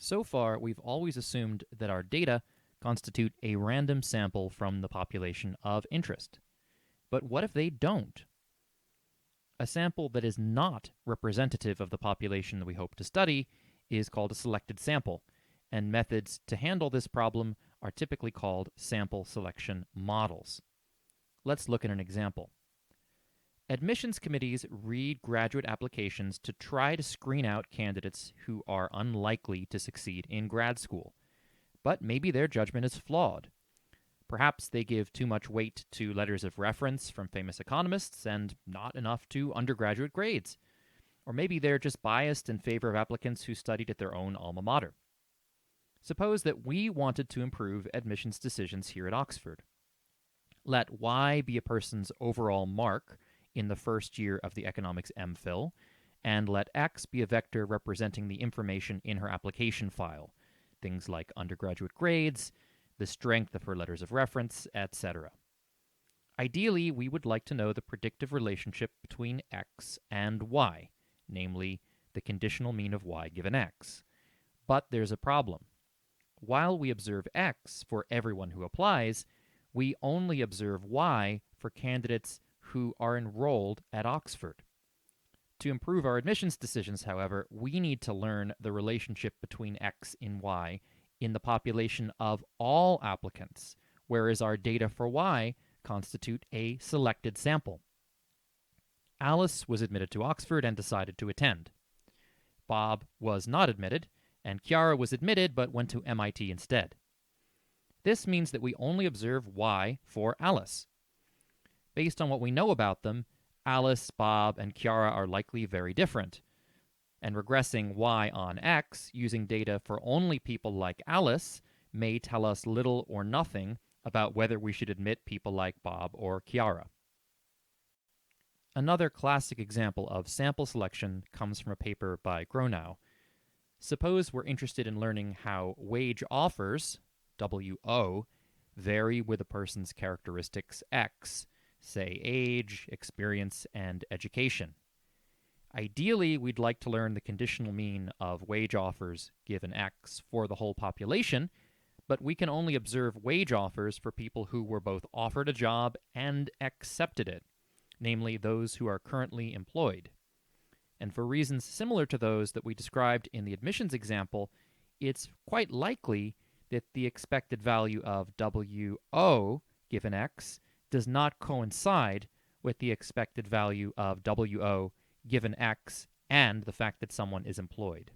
So far, we've always assumed that our data constitute a random sample from the population of interest. But what if they don't? A sample that is not representative of the population that we hope to study is called a selected sample, and methods to handle this problem are typically called sample selection models. Let's look at an example. Admissions committees read graduate applications to try to screen out candidates who are unlikely to succeed in grad school. But maybe their judgment is flawed. Perhaps they give too much weight to letters of reference from famous economists and not enough to undergraduate grades. Or maybe they're just biased in favor of applicants who studied at their own alma mater. Suppose that we wanted to improve admissions decisions here at Oxford. Let Y be a person's overall mark in the first year of the economics MPhil, and let X be a vector representing the information in her application file, things like undergraduate grades, the strength of her letters of reference, etc. Ideally, we would like to know the predictive relationship between X and Y, namely the conditional mean of Y given X. But there's a problem. While we observe X for everyone who applies, we only observe Y for candidates who are enrolled at Oxford. To improve our admissions decisions, however, we need to learn the relationship between X and Y in the population of all applicants, whereas our data for Y constitute a selected sample. Alice was admitted to Oxford and decided to attend. Bob was not admitted, and Chiara was admitted but went to MIT instead. This means that we only observe Y for Alice. Based on what we know about them, Alice, Bob, and Chiara are likely very different. And regressing Y on X using data for only people like Alice may tell us little or nothing about whether we should admit people like Bob or Chiara. Another classic example of sample selection comes from a paper by Gronow. Suppose we're interested in learning how wage offers, WO, vary with a person's characteristics X, say age, experience, and education. Ideally, we'd like to learn the conditional mean of wage offers given X for the whole population, but we can only observe wage offers for people who were both offered a job and accepted it, namely those who are currently employed. And for reasons similar to those that we described in the admissions example, it's quite likely that the expected value of WO given X does not coincide with the expected value of WO given X and the fact that someone is employed.